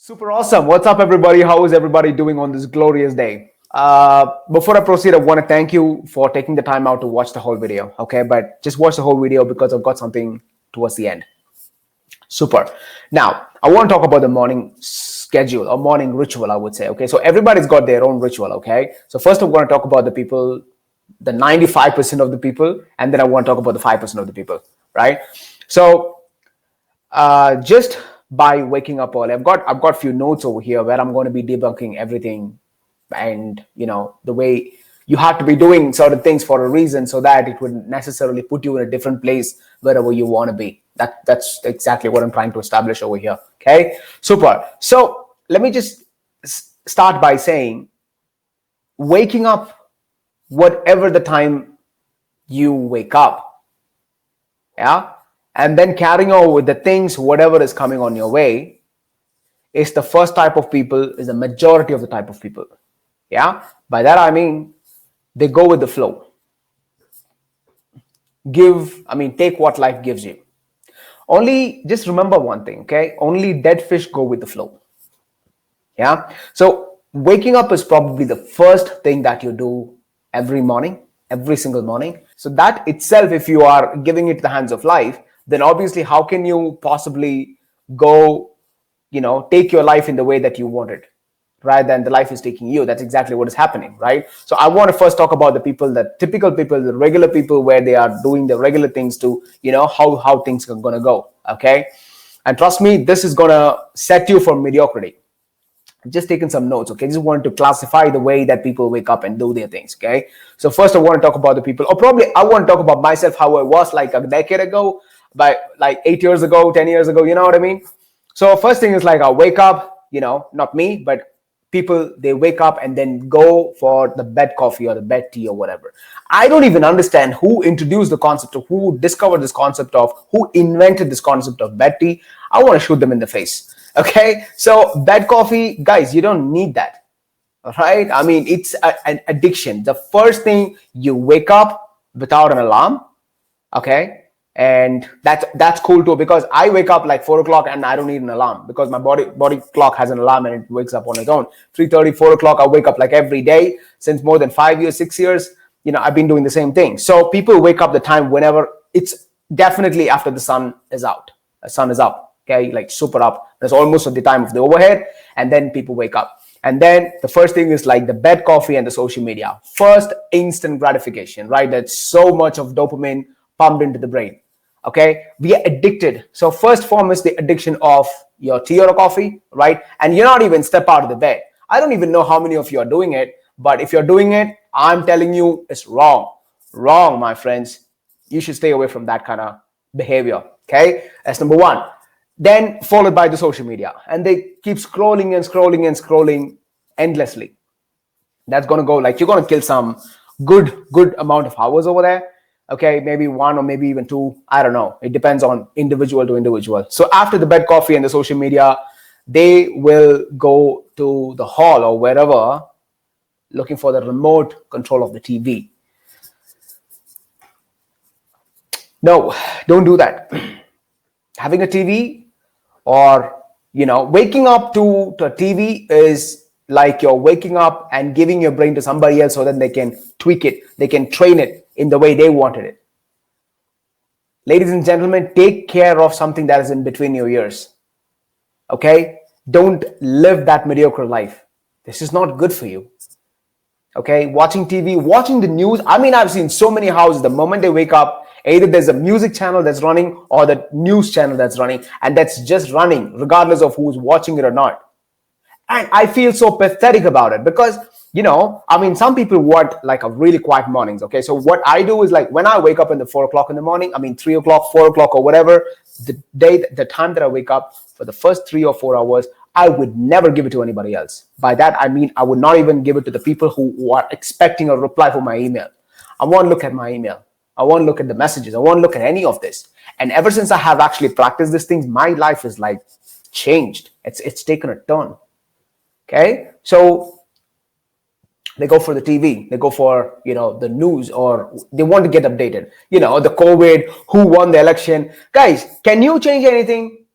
Super awesome. What's up, everybody? How is everybody doing on this glorious day? Before I proceed, I want to thank you for taking the time out to watch the whole video. Okay, but just watch the whole video because I've got something towards the end. Super. Now, I want to talk about the morning schedule or morning ritual, I would say. Okay, so everybody's got their own ritual. Okay, so first I'm going to talk about the people, the 95% of the people, and then I want to talk about the 5% of the people, right? So, just by waking up early, I've got a few notes over here where I'm going to be debunking everything, and the way you have to be doing certain things for a reason, so that it would necessarily put you in a different place wherever you want to be. That's exactly what I'm trying to establish over here. Okay, super. So let me just start by saying, waking up whatever the time you wake up, yeah, and then carrying on with the things, whatever is coming on your way, is the first type of people, is the majority of the type of people. Yeah, by that I mean they go with the flow. Take what life gives you. Only just remember one thing, okay? Only dead fish go with the flow. Yeah, so waking up is probably the first thing that you do every morning, every single morning. So that itself, if you are giving it to the hands of life, then obviously how can you possibly go, take your life in the way that you want it, rather than the life is taking you? That's exactly what is happening, right? So I want to first talk about the people, the typical people, the regular people, where they are doing the regular things to, how things are going to go, okay? And trust me, this is going to set you for mediocrity. Just taking some notes, okay? Just wanted to classify the way that people wake up and do their things, okay? So first I want to talk about the people, or probably I want to talk about myself, how I was like a decade ago, by like 8 years ago, 10 years ago, you know what I mean? So first thing is like I wake up, not me, but people, they wake up and then go for the bed coffee or the bed tea or whatever. I don't even understand who introduced the concept of, who discovered this concept of, who invented this concept of bed tea. I want to shoot them in the face. Okay, so bad coffee, guys, you don't need that. All right, I mean, it's an addiction. The first thing, you wake up without an alarm, okay, and that's cool too, because I wake up like 4 o'clock and I don't need an alarm, because my body clock has an alarm and it wakes up on its own. 3:30, 4 o'clock, I wake up like every day since more than 5 years, 6 years. I've been doing the same thing. So people wake up the time whenever, it's definitely after the sun is out. The sun is up. Okay, like super up. That's almost at the time of the overhead, and then people wake up. And then the first thing is like the bed coffee and the social media. First, instant gratification, right? That's so much of dopamine pumped into the brain. Okay, we are addicted. So first form is the addiction of your tea or coffee, right? And you're not even step out of the bed. I don't even know how many of you are doing it, but if you're doing it, I'm telling you, it's wrong. Wrong, my friends. You should stay away from that kind of behavior. Okay, that's number one. Then followed by the social media, and they keep scrolling and scrolling and scrolling endlessly. That's going to go, like, you're going to kill some good amount of hours over there. Okay, maybe 1 or maybe even 2. I don't know. It depends on individual to individual. So after the bed coffee and the social media, they will go to the hall or wherever, looking for the remote control of the TV. No, don't do that. Having a TV, or waking up to a TV is like you're waking up and giving your brain to somebody else so that they can tweak it, they can train it in the way they wanted it. Ladies and gentlemen, take care of something that is in between your ears. Okay, don't live that mediocre life. This is not good for you. Okay, watching TV, watching the news. I mean, I've seen so many houses, the moment they wake up, either there's a music channel that's running or the news channel that's running, and that's just running regardless of who's watching it or not. And I feel so pathetic about it, because some people want like a really quiet mornings. Okay, so what I do is, like, when I wake up in the 4 o'clock in the morning, 3 o'clock, 4 o'clock or whatever, the time that I wake up, for the first 3 or 4 hours, I would never give it to anybody else. By that I mean, I would not even give it to the people who are expecting a reply for my email. I won't look at my email. I won't look at the messages. I won't look at any of this. And ever since I have actually practiced these things, my life is like changed. It's taken a turn. Okay, so they go for the TV, they go for the news, or they want to get updated. The COVID, who won the election. Guys, can you change anything?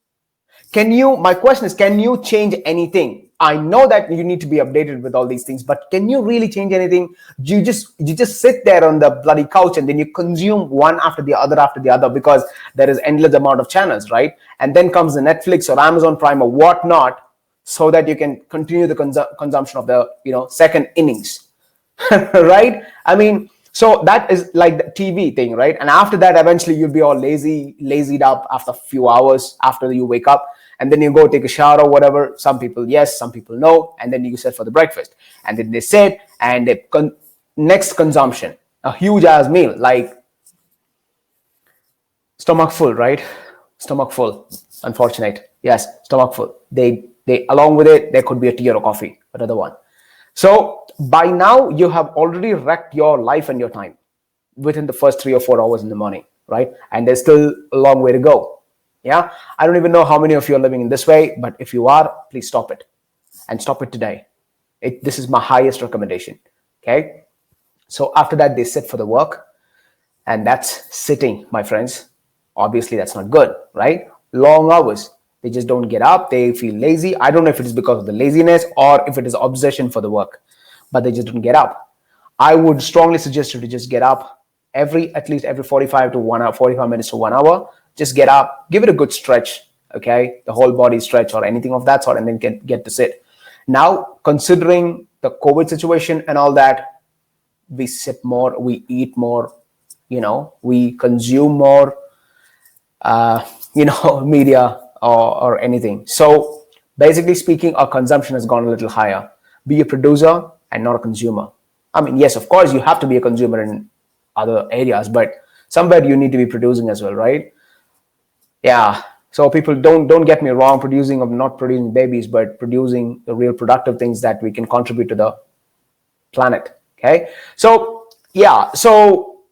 My question is, can you change anything? I know that you need to be updated with all these things, but can you really change anything? You just sit there on the bloody couch and then you consume one after the other because there is endless amount of channels, right? And then comes the Netflix or Amazon Prime or whatnot, so that you can continue the consumption of the second innings. Right? I mean, so that is like the TV thing, right? And after that, eventually you'll be all lazied up after a few hours after you wake up, and then you go take a shower or whatever. Some people yes, some people no, and then you sit for the breakfast, and then they sit and next consumption, a huge ass meal, like stomach full, right? Stomach full. Unfortunate. Yes, stomach full. They along with it, there could be a tea or a coffee, another one. So by now you have already wrecked your life and your time within the first 3 or 4 hours in the morning, right? And there's still a long way to go. Yeah. I don't even know how many of you are living in this way, but if you are, please stop it, and stop it today. This is my highest recommendation. Okay. So after that, they sit for the work, and that's sitting, my friends. Obviously, that's not good, right? Long hours. They just don't get up. They feel lazy. I don't know if it is because of the laziness or if it is obsession for the work, but they just don't get up. I would strongly suggest you to just get up at least every 45 to 1 hour, 45 minutes to 1 hour. Just get up, give it a good stretch, okay? The whole body stretch or anything of that sort, and then get to sit. Now, considering the COVID situation and all that, we sit more, we eat more, we consume more, media or anything. So basically speaking, our consumption has gone a little higher. Be a producer and not a consumer. I mean, yes, of course, you have to be a consumer in other areas, but somewhere you need to be producing as well, right? Yeah. So people don't get me wrong, producing of not producing babies, but producing the real productive things that we can contribute to the planet. Okay. So yeah. So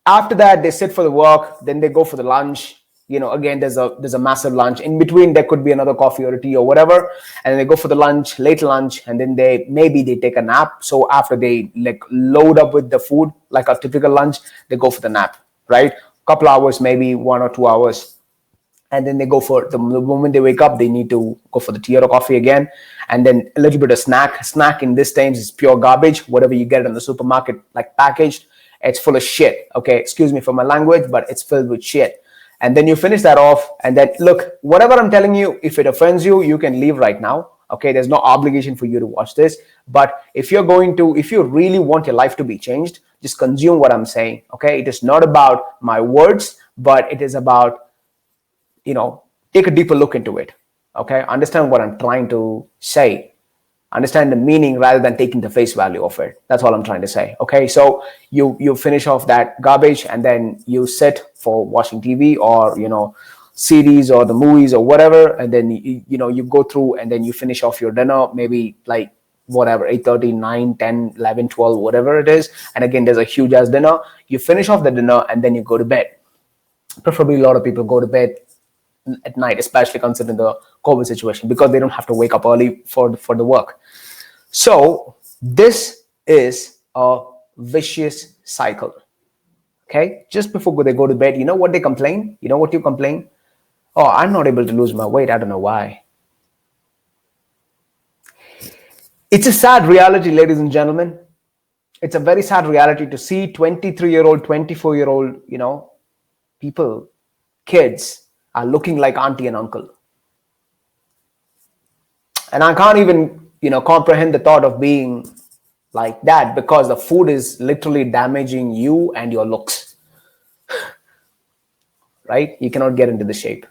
after that, they sit for the work, then they go for the lunch. Again, there's a massive lunch. In between, there could be another coffee or a tea or whatever, and they go for the late lunch, and then they take a nap. So after they like load up with the food, like a typical lunch, they go for the nap, right? Couple hours, maybe 1 or 2 hours, and then they go for the moment they wake up, they need to go for the tea or coffee again, and then a little bit of snack in this times is pure garbage. Whatever you get in the supermarket, like packaged, it's full of shit. Okay, excuse me for my language, but it's filled with shit. And then you finish that off, and then look, whatever I'm telling you, if it offends you, you can leave right now. Okay, there's no obligation for you to watch this, but if you really want your life to be changed, just consume what I'm saying. Okay, it is not about my words, but it is about, take a deeper look into it. Okay, understand what I'm trying to say, understand the meaning rather than taking the face value of it. That's all I'm trying to say. Okay, so you finish off that garbage, and then you sit for watching TV or series or the movies or whatever, and then you go through, and then you finish off your dinner, maybe like whatever, 8:30, 9, 10, 11, 12, whatever it is. And again, there's a huge ass dinner. You finish off the dinner, and then you go to bed. Preferably a lot of people go to bed at night, especially considering the COVID situation, because they don't have to wake up early for the work. So this is a vicious cycle. Okay, just before they go to bed, you know what they complain? You know what you complain? Oh, I'm not able to lose my weight. I don't know why. It's a sad reality, ladies and gentlemen. It's a very sad reality to see 23-year-old, 24-year-old, people, kids are looking like auntie and uncle. And I can't even, comprehend the thought of being like that, because the food is literally damaging you and your looks. Right? You cannot get into the shape.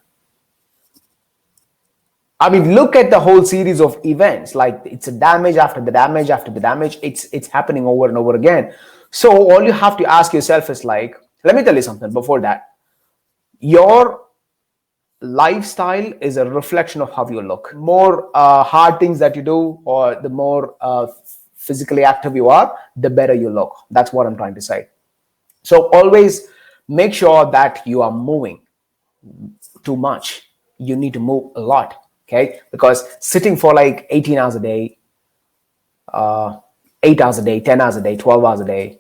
I mean, look at the whole series of events. Like, it's a damage after the damage after the damage. It's happening over and over again. So all you have to ask yourself is like, let me tell you something before that. Your lifestyle is a reflection of how you look. More hard things that you do, or the more physically active you are, the better you look. That's what I'm trying to say. So always make sure that you are moving too much. You need to move a lot, okay? Because sitting for like 18 hours a day, 8 hours a day, 10 hours a day, 12 hours a day,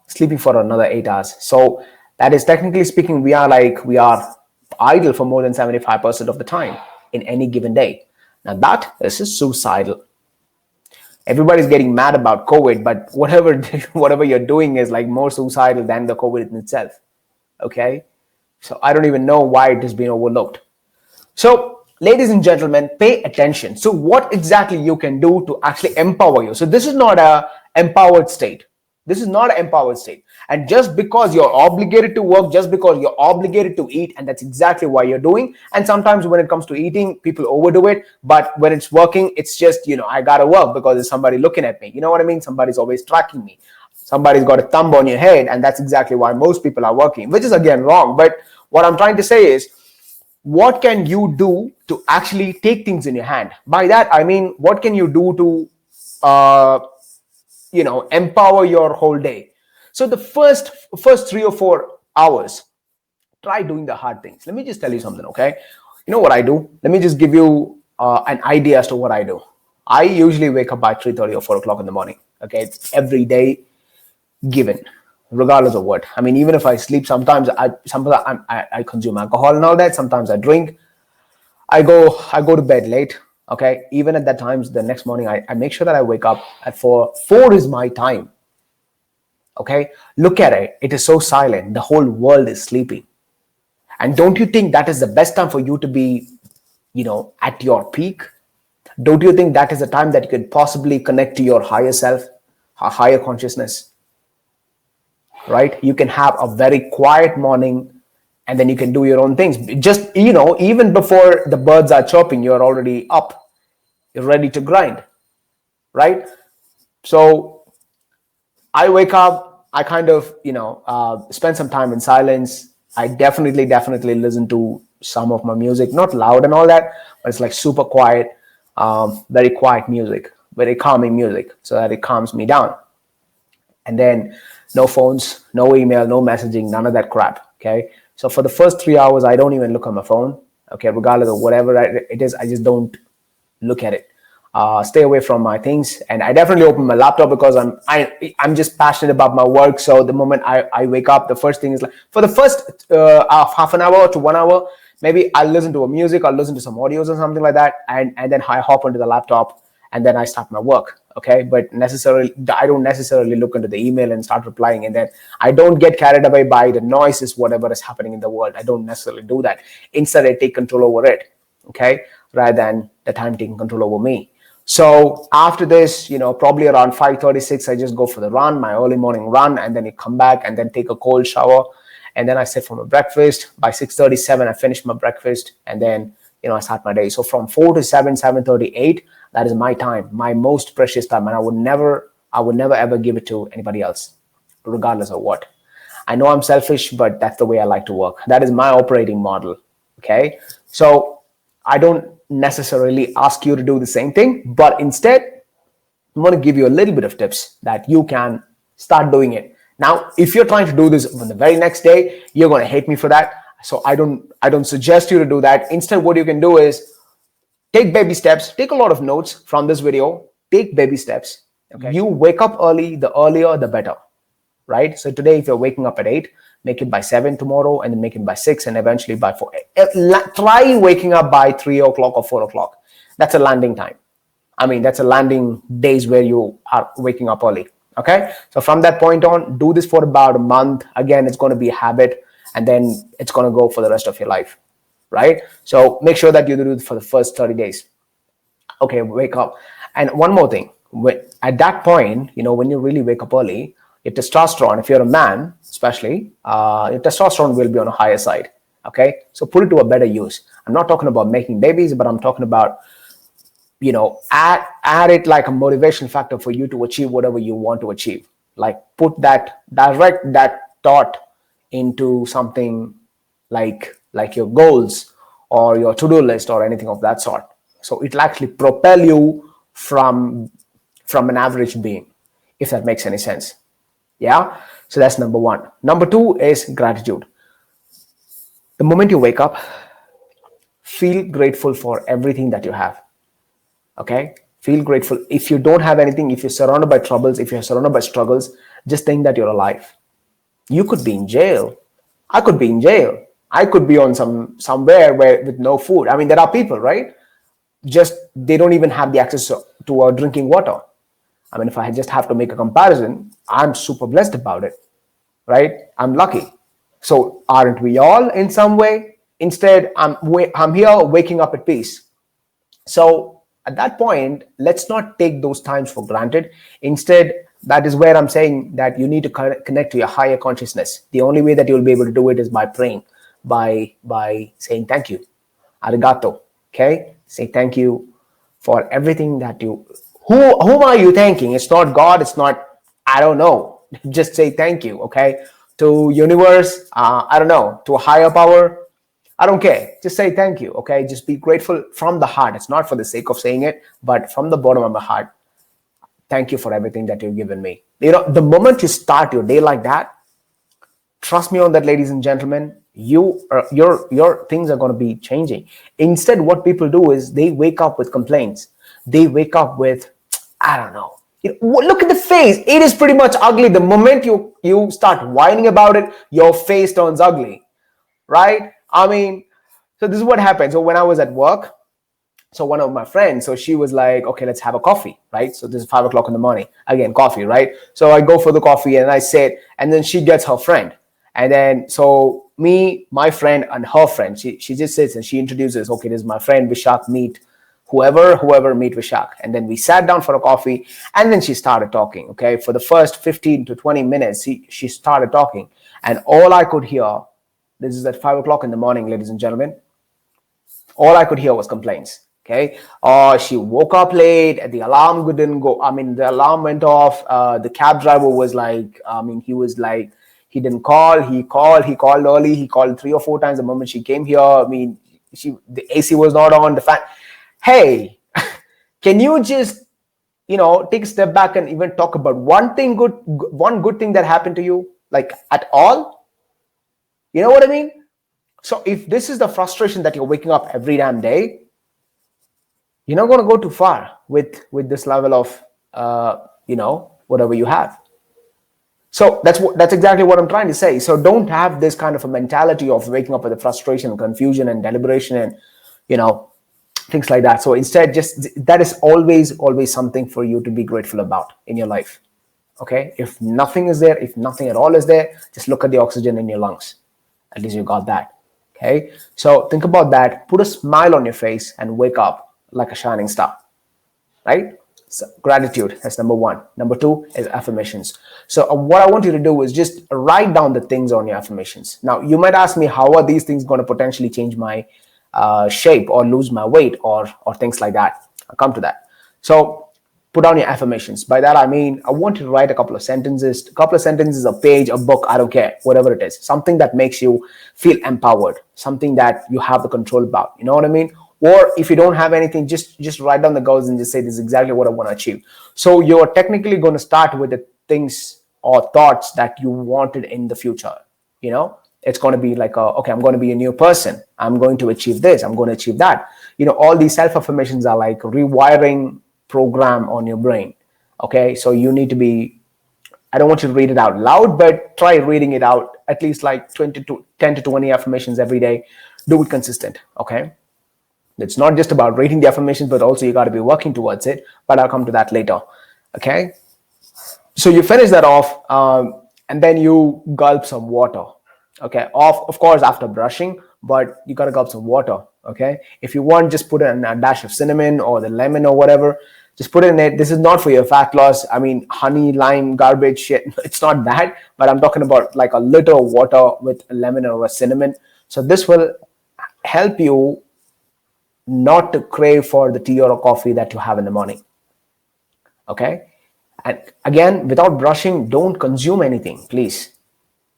sleeping for another 8 hours. So that is, technically speaking, we are idle for more than 75% of the time in any given day. Now that is suicidal. Everybody's getting mad about COVID, but whatever whatever you're doing is like more suicidal than the COVID in itself. Okay, so I don't even know why it has been overlooked. So, ladies and gentlemen, pay attention. So, what exactly you can do to actually empower you? So, this is not a empowered state. This is not an empowered state. And just because you're obligated to work, just because you're obligated to eat, and that's exactly why you're doing. And sometimes when it comes to eating, people overdo it. But when it's working, it's just, I gotta work because there's somebody looking at me. You know what I mean? Somebody's always tracking me. Somebody's got a thumb on your head, and that's exactly why most people are working, which is again wrong. But what I'm trying to say is, what can you do to actually take things in your hand? By that I mean, what can you do to empower your whole day? So the first 3 or 4 hours, try doing the hard things. Let me just tell you something. Okay, you know what I do? Let me just give you an idea as to what I do. I usually wake up by 3:30 or 4 o'clock in the morning. Okay, it's every day given, regardless of what. I mean, even if I sleep, sometimes I consume alcohol and all that. Sometimes I drink. I go to bed late. Okay, even at that times, the next morning I make sure that I wake up at 4. 4 is my time. Okay, look at it. It is so silent. The whole world is sleeping. And don't you think that is the best time for you to be, at your peak? Don't you think that is the time that you could possibly connect to your higher self, a higher consciousness? Right? You can have a very quiet morning, and then you can do your own things. Just, even before the birds are chirping, you're already up. You're ready to grind. Right? So I wake up, I kind of, spend some time in silence. I definitely listen to some of my music, not loud and all that, but it's like super quiet, very quiet music, very calming music, so that it calms me down. And then no phones, no email, no messaging, none of that crap. Okay. So for the first 3 hours, I don't even look at my phone. Okay. Regardless of whatever it is, I just don't look at it. Stay away from my things. And I definitely open my laptop because I'm just passionate about my work. So the moment I wake up, the first thing is like, for the first half an hour to 1 hour, maybe I'll listen to a music, I'll listen to some audios or something like that. And then I hop onto the laptop and then I start my work. Okay, but I don't necessarily look into the email and start replying, and then I don't get carried away by the noises, whatever is happening in the world. I don't necessarily do that. Instead, I take control over it, okay, rather than the time taking control over me. So after this, probably around 5:36, I just go for the run, my early morning run, and then I come back and then take a cold shower, and then I sit for my breakfast. By 6:37, I finish my breakfast, and then I start my day. So from 4 to 7, 7:38, that is my time, my most precious time, and I would never ever give it to anybody else, regardless of what. I know I'm selfish, but that's the way I like to work. That is my operating model. Okay, so I don't necessarily ask you to do the same thing, but instead, I'm going to give you a little bit of tips that you can start doing it. Now, if you're trying to do this on the very next day, you're going to hate me for that. So I don't suggest you to do that. Instead, what you can do is take baby steps. Take a lot of notes from this video. Take baby steps. Okay. You wake up early. The earlier, the better. Right? So today, if you're waking up at 8, make it by 7 tomorrow, and then make it by 6, and eventually by 4. Try waking up by 3 o'clock or 4 o'clock. That's a landing time. I mean, that's a landing days where you are waking up early. Okay. So from that point on, do this for about a month. Again, it's going to be a habit, and then it's going to go for the rest of your life. Right? So make sure that you do it for the first 30 days. Okay, wake up. And one more thing, at that point, when you really wake up early, your testosterone, if you're a man, especially, your testosterone will be on a higher side. Okay, so put it to a better use. I'm not talking about making babies, but I'm talking about, add it like a motivation factor for you to achieve whatever you want to achieve. Like direct that thought into something like your goals or your to-do list or anything of that sort. So it'll actually propel you from an average being, if that makes any sense. Yeah. So that's number 1. Number 2 is gratitude. The moment you wake up, feel grateful for everything that you have. Okay. Feel grateful. If you don't have anything, if you're surrounded by troubles, if you're surrounded by struggles, just think that you're alive. You could be in jail. I could be in jail. I could be on somewhere where with no food. I mean, there are people, right? Just they don't even have the access to drinking water. I mean, if I just have to make a comparison, I'm super blessed about it, right? I'm lucky. So aren't we all in some way? Instead, I'm here waking up at peace. So at that point, let's not take those times for granted. Instead, that is where I'm saying that you need to connect to your higher consciousness. The only way that you'll be able to do it is by praying, by saying thank you, arigato. Okay, say thank you for everything that you. Whom are you thanking? It's not God. It's not, I don't know. Just say thank you. Okay, to universe. I don't know, to a higher power. I don't care. Just say thank you. Okay. Just be grateful from the heart. It's not for the sake of saying it, but from the bottom of my heart. Thank you for everything that you've given me. The moment you start your day like that, trust me on that, ladies and gentlemen, your things are going to be changing. Instead, what people do is they wake up with complaints. They wake up with, I don't know. Look at the face. It is pretty much ugly. The moment you start whining about it, your face turns ugly, right? I mean, so this is what happened. So when I was at work, so one of my friends, so she was like, okay, let's have a coffee, right? So this is 5 o'clock in the morning. Again, coffee, right? So I go for the coffee and I sit, and then she gets her friend. And then so me, my friend, and her friend, she just sits and she introduces, okay, this is my friend Vishak, meet whoever meet Vishak. And then we sat down for a coffee, and then she started talking. Okay. For the first 15 to 20 minutes, she started talking. And all I could hear, this is at 5 o'clock in the morning, ladies and gentlemen, all I could hear was complaints. Okay. She woke up late. The alarm didn't go. I mean, the alarm went off. The cab driver was like, I mean, he was like, he didn't call. He called early. He called 3 or 4 times the moment she came here. I mean, the AC was not on. The fan. Hey, can you just, take a step back and even talk about one good thing that happened to you, like at all? You know what I mean? So if this is the frustration that you're waking up every damn day, you're not going to go too far with this level of whatever you have. So that's exactly what I'm trying to say. So don't have this kind of a mentality of waking up with the frustration, confusion, and deliberation, and things like that. So instead, just that is always something for you to be grateful about in your life. Okay, if nothing is there, if nothing at all is there, just look at the oxygen in your lungs. At least you got that. Okay, so think about that. Put a smile on your face and wake up like a shining star, right? So gratitude, that's number one. Number two is affirmations. So what I want you to do is just write down the things on your affirmations. Now, you might ask me, how are these things going to potentially change my shape or lose my weight or things like that? I'll come to that. So put down your affirmations. By that, I mean, I want you to write a couple of sentences, a page, a book, I don't care, whatever it is, something that makes you feel empowered, something that you have the control about. You know what I mean? Or if you don't have anything, just write down the goals and just say, this is exactly what I want to achieve. So you're technically going to start with the things or thoughts that you wanted in the future. It's going to be like, okay, I'm going to be a new person. I'm going to achieve this. I'm going to achieve that. All these self-affirmations are like rewiring program on your brain. Okay. So you need to be, I don't want you to read it out loud, but try reading it out at least like 10 to 20 affirmations every day. Do it consistent. Okay. It's not just about reading the affirmations, but also you got to be working towards it. But I'll come to that later. Okay. So you finish that off, and then you gulp some water. Okay. Of course, after brushing, but you got to gulp some water. Okay. If you want, just put in a dash of cinnamon or the lemon or whatever. Just put it in it. This is not for your fat loss. I mean, honey, lime, garbage, shit. It's not that. But I'm talking about like a liter of water with a lemon or a cinnamon. So this will help you not to crave for the tea or a coffee that you have in the morning. Okay. And again, without brushing, don't consume anything, please.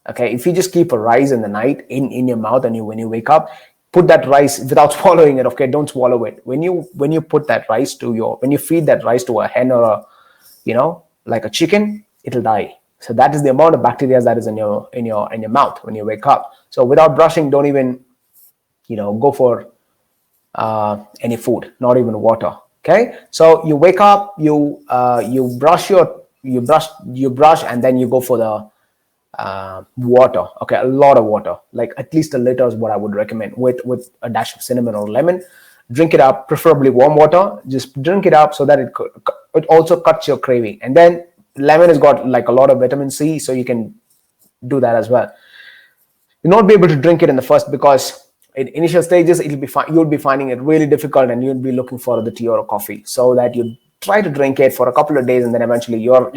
Okay. If you just keep a rice in the night in your mouth, and when you wake up, put that rice without swallowing it. Okay. Don't swallow it. When you put that rice when you feed that rice to a hen or like a chicken, it'll die. So that is the amount of bacteria that is in your mouth when you wake up. So without brushing, don't even, go for any food, not even water. Okay. So you wake up, you brush, and then you go for the water. Okay, a lot of water, like at least a liter is what I would recommend, with a dash of cinnamon or lemon. Drink it up, preferably warm water. Just drink it up so that it also cuts your craving. And then lemon has got like a lot of vitamin C, so you can do that as well. You'll not be able to drink it in the first, because in initial stages it'll be you'll be finding it really difficult, and you'll be looking for the tea or a coffee, so that you try to drink it for a couple of days, and then eventually you're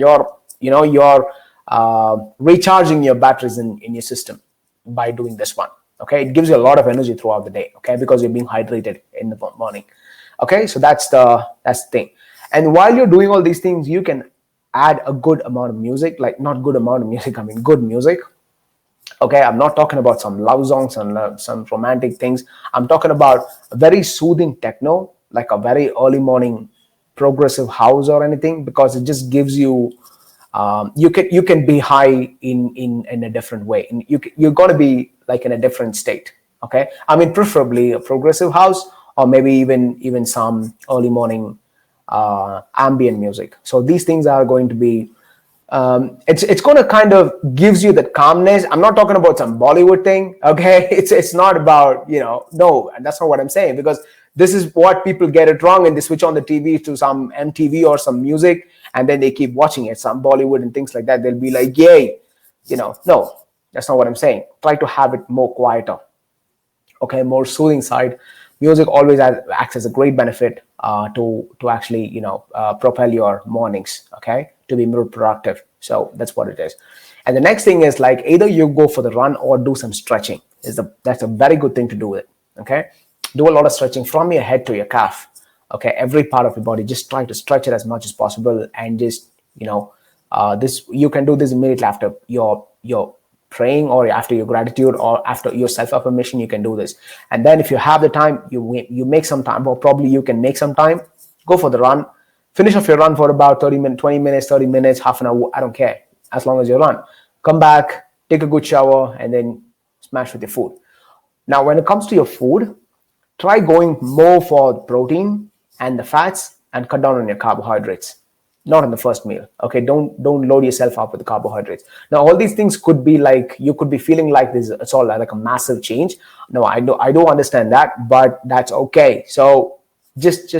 recharging your batteries in your system by doing this one. Okay, it gives you a lot of energy throughout the day. Okay, because you're being hydrated in the morning. Okay, so that's the thing. And while you're doing all these things, you can add a good amount of music, like not good amount of music, I mean good music. Okay, I'm not talking about some love songs and some romantic things. I'm talking about a very soothing techno, like a very early morning progressive house or anything, because it just gives you, you can be high in a different way, and you're going to be like in a different state. Okay, I mean preferably a progressive house, or maybe even some early morning ambient music. So these things are going to be, it's going to kind of gives you that calmness. I'm not talking about some Bollywood thing. Okay, it's not about, no, that's not what I'm saying, because this is what people get it wrong, and they switch on the TV to some MTV or some music, and then they keep watching it, some Bollywood and things like that. They'll be like, yay, no, that's not what I'm saying. Try to have it more quieter. Okay, more soothing side. Music always acts as a great benefit to actually propel your mornings. Okay, to be more productive. So that's what it is. And the next thing is, like, either you go for the run or do some stretching. That's a very good thing to do it. Okay, do a lot of stretching from your head to your calf. Okay, every part of your body, just try to stretch it as much as possible, and just this, you can do this immediately after your praying, or after your gratitude, or after your self affirmation. You can do this, and then if you have the time, you make some time, or probably you can make some time, go for the run, finish off your run for about 30 minutes, 20 minutes, 30 minutes, half an hour, I don't care, as long as you run. Come back, take a good shower, and then smash with your food. Now when it comes to your food, try going more for the protein and the fats, and cut down on your carbohydrates. Not in the first meal. Okay, don't load yourself up with the carbohydrates. Now all these things could be like, you could be feeling like this, it's all like a massive change. No, I do understand that, but that's okay. So just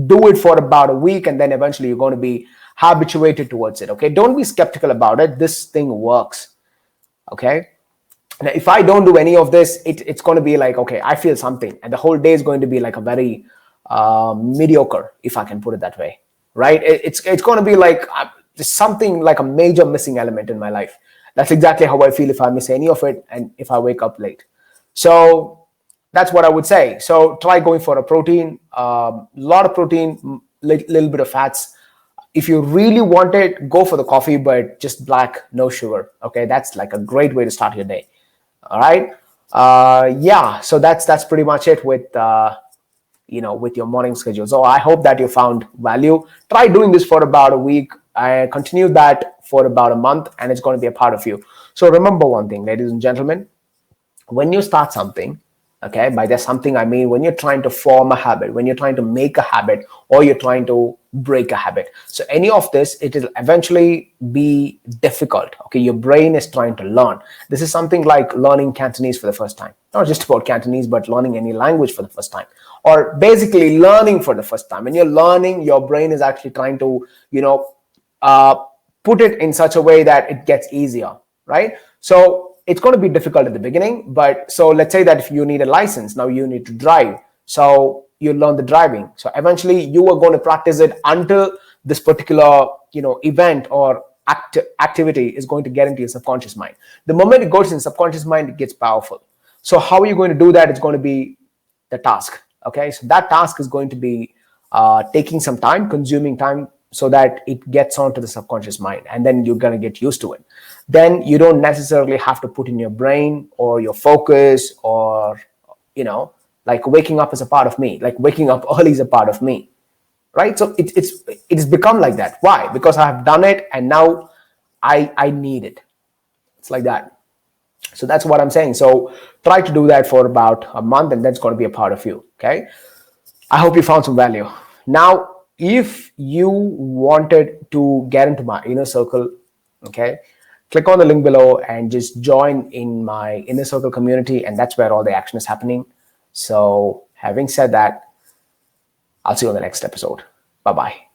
do it for about a week, and then eventually you're going to be habituated towards it. Okay, don't be skeptical about it. This thing works. Okay, now if I don't do any of this, it's going to be like, okay, I feel something, and the whole day is going to be like a very mediocre, if I can put it that way, right? It's going to be like there's something like a major missing element in my life. That's exactly how I feel if I miss any of it, and if I wake up late. So that's what I would say. So try going for a protein, a lot of protein, little bit of fats. If you really want it, go for the coffee, but just black, no sugar. Okay, that's like a great way to start your day. All right. Yeah. So that's pretty much it with with your morning schedule. So I hope that you found value. Try doing this for about a week. I continue that for about a month, and it's going to be a part of you. So remember one thing, ladies and gentlemen, when you start something, okay, by that something I mean when you're trying to form a habit, when you're trying to make a habit, or you're trying to break a habit. So any of this, it will eventually be difficult. Okay, your brain is trying to learn. This is something like learning Cantonese for the first time. Not just about Cantonese, but learning any language for the first time, or basically learning for the first time. When you're learning, your brain is actually trying to uh, put it in such a way that it gets easier, right? So it's going to be difficult at the beginning, but so let's say that if you need a license, now you need to drive. So you learn the driving. So eventually you are going to practice it until this particular, event or activity is going to get into your subconscious mind. The moment it goes in subconscious mind, it gets powerful. So how are you going to do that? It's going to be the task. Okay, so that task is going to be taking some time, consuming time, so that it gets onto the subconscious mind, and then you're going to get used to it. Then you don't necessarily have to put in your brain or your focus, or like waking up is a part of me, like waking up early is a part of me, right? So it's become like that. Why? Because I have done it, and now I need it. It's like that. So that's what I'm saying. So try to do that for about a month, and that's going to be a part of you. Okay, I hope you found some value. Now if you wanted to get into my inner circle, okay, click on the link below and just join in my inner circle community, and that's where all the action is happening. So having said that, I'll see you on the next episode. Bye bye.